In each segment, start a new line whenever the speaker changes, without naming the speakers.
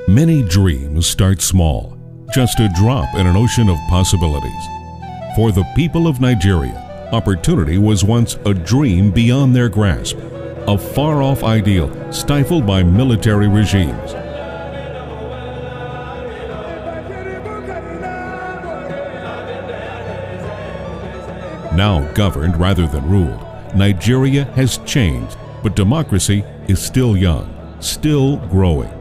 Many dreams start small, just a drop in an ocean of possibilities. For the people of Nigeria, opportunity was once a dream beyond their grasp, a far-off ideal stifled by military regimes. Now governed rather than ruled, Nigeria has changed, but democracy is still young, still growing.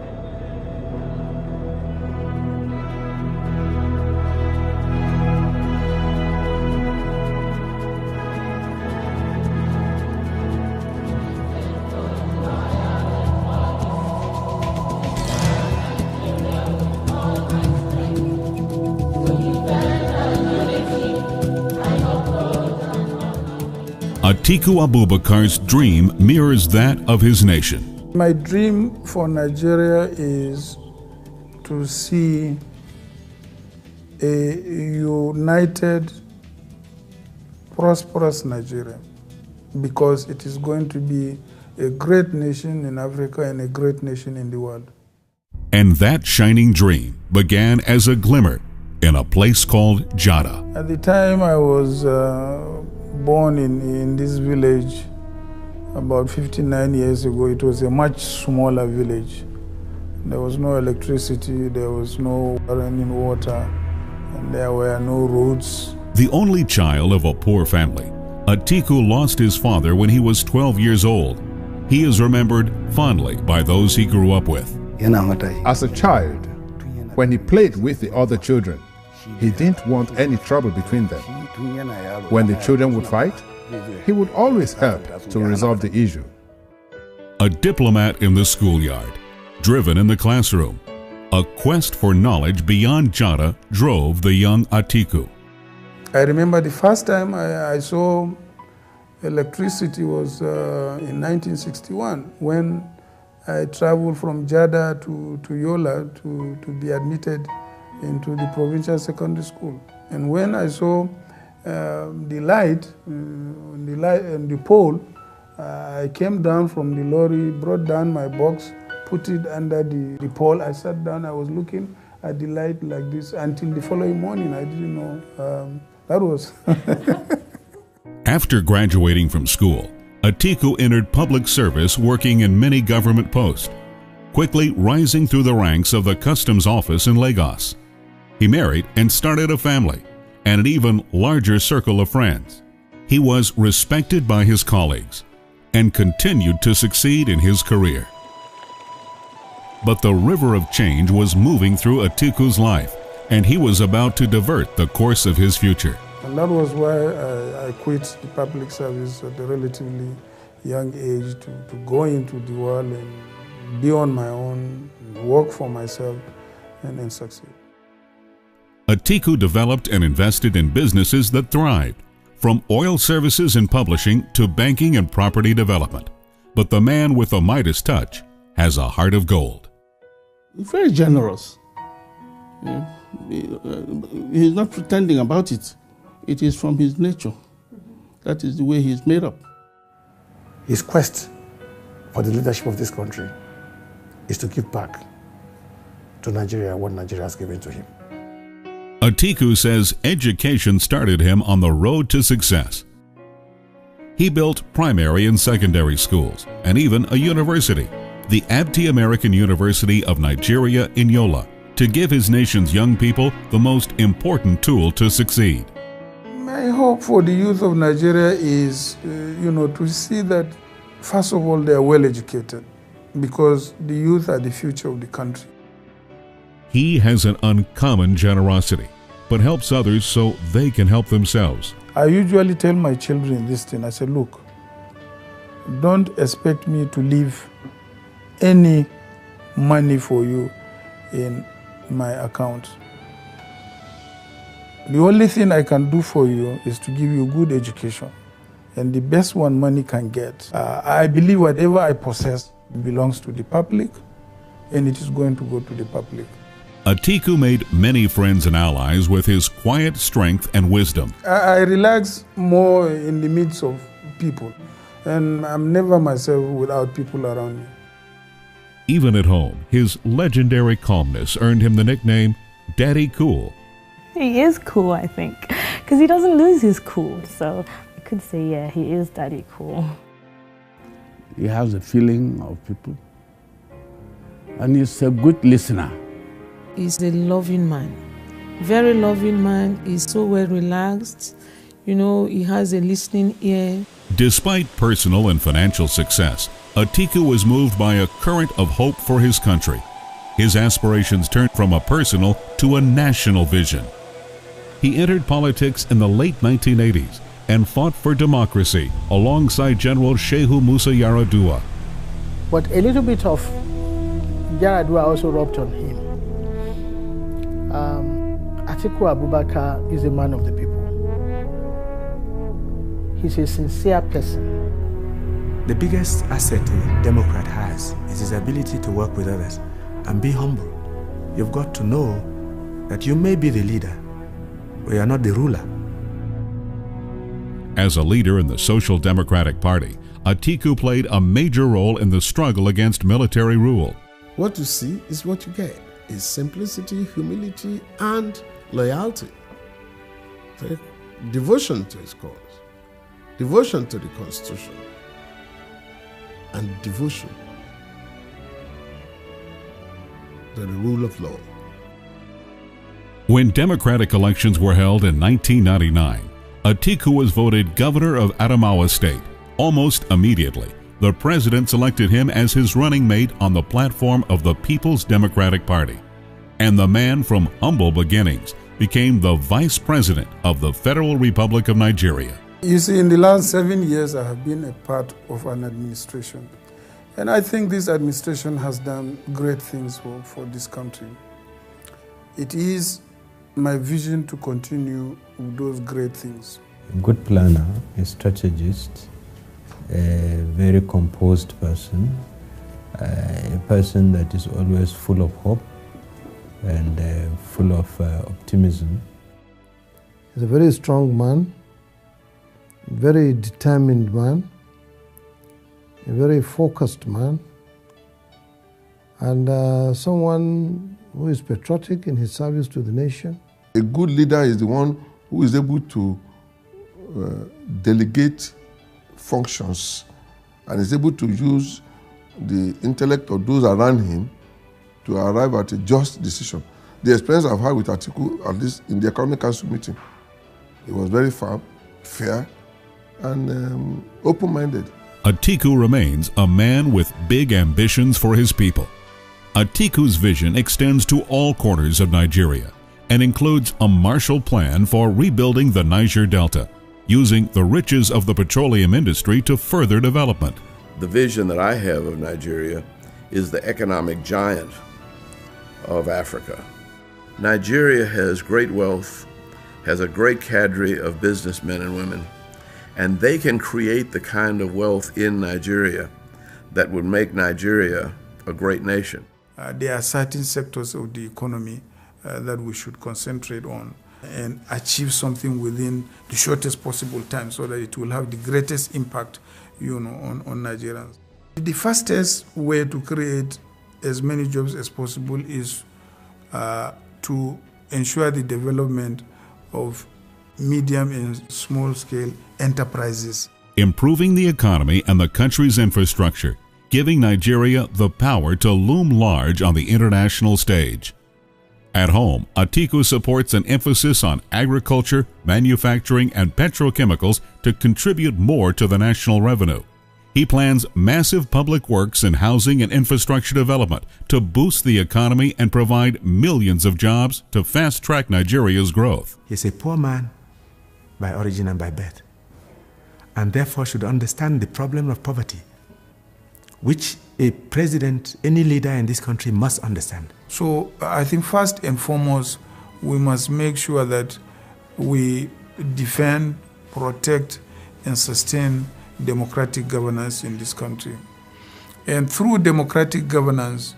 Atiku Abubakar's dream mirrors that of his nation.
My dream for Nigeria is to see a united, prosperous Nigeria, because it is going to be a great nation in Africa and a great nation in the world.
And that shining dream began as a glimmer in a place called Jada.
At the time I was born in this village about 59 years ago, it was a much smaller village. There was no electricity, there was no running water, and there were no roads.
The only child of a poor family, Atiku lost his father when he was 12 years old. He is remembered fondly by those he grew up with.
As a child, when he played with the other children, he didn't want any trouble between them. When the children would fight, he would always help to resolve the issue.
A diplomat in the schoolyard, driven in the classroom, a quest for knowledge beyond Jada drove the young Atiku.
I remember the first time I saw electricity was in 1961, when I traveled from Jada to Yola to be admitted into the provincial secondary school. And when I saw the light and the pole, I came down from the lorry, brought down my box, put it under the pole. I sat down, I was looking at the light like this until the following morning. I didn't know. That was.
After graduating from school, Atiku entered public service, working in many government posts, quickly rising through the ranks of the customs office in Lagos. He married and started a family and an even larger circle of friends. He was respected by his colleagues and continued to succeed in his career. But the river of change was moving through Atiku's life, and he was about to divert the course of his future.
And that was why I quit the public service at a relatively young age to go into the world and be on my own, work for myself, and succeed.
Atiku developed and invested in businesses that thrived, from oil services and publishing to banking and property development. But the man with the Midas touch has a heart of gold.
He's very generous. He's not pretending about it. It is from his nature. That is the way he's made up.
His quest for the leadership of this country is to give back to Nigeria what Nigeria has given to him.
Atiku says education started him on the road to success. He built primary and secondary schools and even a university, the Abti American University of Nigeria in Yola, to give his nation's young people the most important tool to succeed.
My hope for the youth of Nigeria is, to see that, first of all, they are well educated, because the youth are the future of the country.
He has an uncommon generosity, but helps others so they can help themselves.
I usually tell my children this thing. I say, look, don't expect me to leave any money for you in my account. The only thing I can do for you is to give you good education, and the best one money can get. I believe whatever I possess belongs to the public, and it is going to go to the public.
Atiku made many friends and allies with his quiet strength and wisdom.
I relax more in the midst of people, and I'm never myself without people around me.
Even at home, his legendary calmness earned him the nickname Daddy Cool.
He is cool, I think, because he doesn't lose his cool. So I could say, yeah, he is Daddy Cool.
He has a feeling of people, and he's a good listener.
He's a loving man, very loving man. He's so well relaxed. You know, he has a listening ear.
Despite personal and financial success, Atiku was moved by a current of hope for his country. His aspirations turned from a personal to a national vision. He entered politics in the late 1980s and fought for democracy alongside General Shehu Musa Yar'Adua.
But a little bit of Yar'Adua also rubbed on him. Atiku Abubakar is a man of the people. He's a sincere person.
The biggest asset a Democrat has is his ability to work with others and be humble. You've got to know that you may be the leader, but you are not the ruler.
As a leader in the Social Democratic Party, Atiku played a major role in the struggle against military rule.
What you see is what you get. Is simplicity, humility, and loyalty. Devotion to his cause, devotion to the Constitution, and devotion to the rule of law.
When Democratic elections were held in 1999, Atiku was voted governor of Adamawa State. Almost immediately, the president selected him as his running mate on the platform of the People's Democratic Party. And the man from humble beginnings became the vice president of the Federal Republic of Nigeria.
You see, in the last 7 years, I have been a part of an administration. And I think this administration has done great things for this country. It is my vision to continue with those great things.
A good planner, a strategist, a very composed person, a person that is always full of hope and full of optimism.
He's a very strong man, very determined man, a very focused man, and someone who is patriotic in his service to the nation.
A good leader is the one who is able to delegate functions and is able to use the intellect of those around him to arrive at a just decision. The experience I've had with Atiku, at least in the Economic Council meeting, it was very firm, fair, and open-minded.
Atiku remains a man with big ambitions for his people. Atiku's vision extends to all corners of Nigeria and includes a Marshall Plan for rebuilding the Niger Delta, using the riches of the petroleum industry to further development.
The vision that I have of Nigeria is the economic giant of Africa. Nigeria has great wealth, has a great cadre of businessmen and women, and they can create the kind of wealth in Nigeria that would make Nigeria a great nation.
There are certain sectors of the economy that we should concentrate on and achieve something within the shortest possible time so that it will have the greatest impact, on Nigerians. The fastest way to create as many jobs as possible is to ensure the development of medium and small-scale enterprises.
Improving the economy and the country's infrastructure, giving Nigeria the power to loom large on the international stage. At home, Atiku supports an emphasis on agriculture, manufacturing, and petrochemicals to contribute more to the national revenue. He plans massive public works and housing and infrastructure development to boost the economy and provide millions of jobs to fast-track Nigeria's growth.
He's a poor man by origin and by birth, and therefore should understand the problem of poverty, which a president, any leader in this country must understand.
So I think first and foremost, we must make sure that we defend, protect, and sustain democratic governance in this country. And through democratic governance,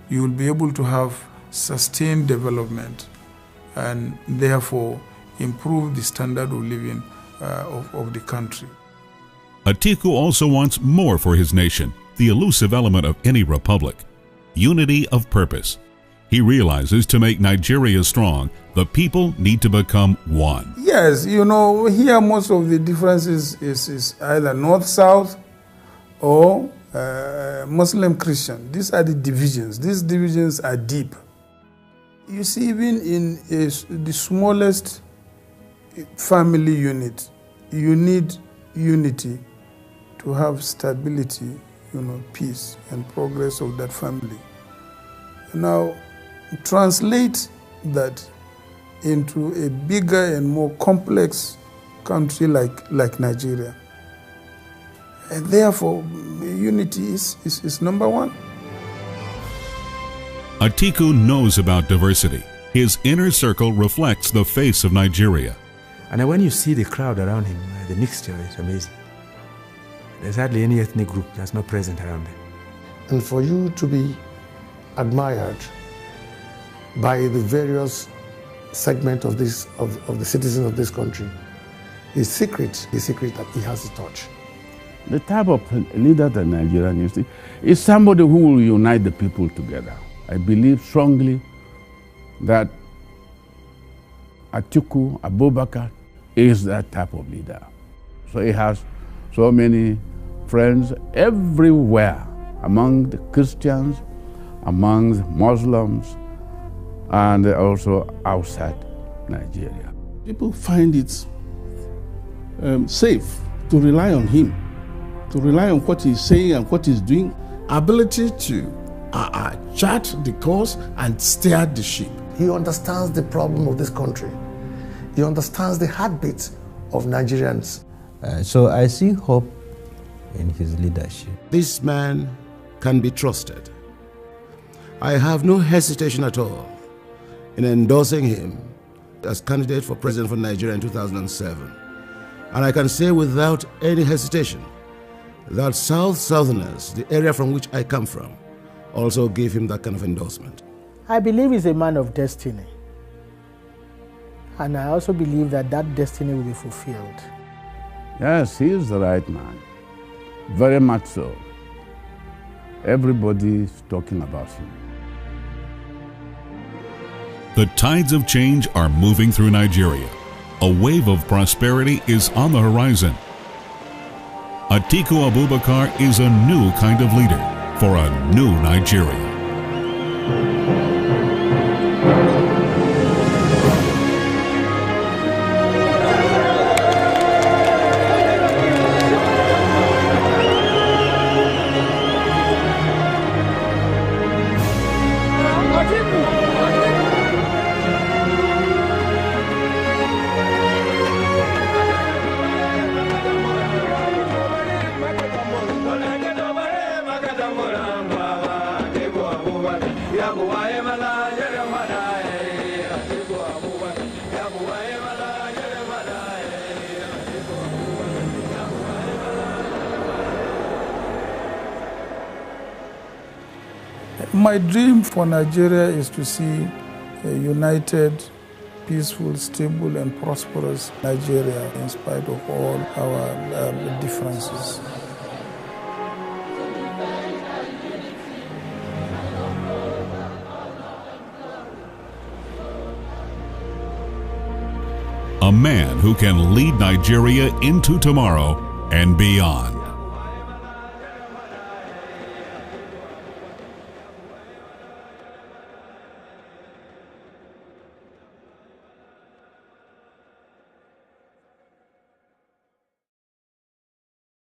you will be able to have sustained development and therefore improve the standard of living of the country.
Atiku also wants more for his nation, the elusive element of any republic. unity of purpose. He realizes to make Nigeria strong, the people need to become one.
Yes, you know, here most of the differences is either north-south or Muslim-Christian. These are the divisions. These divisions are deep. You see, even in the smallest family unit, you need unity to have stability, you know, peace and progress of that family. Now, translate that into a bigger and more complex country like Nigeria. And therefore, unity is number one.
Atiku knows about diversity. His inner circle reflects the face of Nigeria.
And when you see the crowd around him, the mixture is amazing. There's hardly any ethnic group that's not present around him.
And for you to be admired by the various segments of the citizens of this country, the secret that he has to touch.
The type of leader that Nigeria needs is somebody who will unite the people together. I believe strongly that Atiku, Abubakar, is that type of leader. So he has so many friends everywhere, among the Christians, among the Muslims, and also outside Nigeria.
People find it safe to rely on him, to rely on what he's saying and what he's doing.
Ability to chart the course and steer the ship.
He understands the problem of this country. He understands the heartbeat of Nigerians.
So I see hope in his leadership.
This man can be trusted. I have no hesitation at all in endorsing him as candidate for president for Nigeria in 2007. And I can say without any hesitation that Southerners, the area from which I come from, also gave him that kind of endorsement.
I believe he's a man of destiny. And I also believe that that destiny will be fulfilled.
Yes, he is the right man. Very much so. Everybody is talking about him.
The tides of change are moving through Nigeria. A wave of prosperity is on the horizon. Atiku Abubakar is a new kind of leader for a new Nigeria.
My dream for Nigeria is to see a united, peaceful, stable, and prosperous Nigeria in spite of all our differences.
A man who can lead Nigeria into tomorrow and beyond.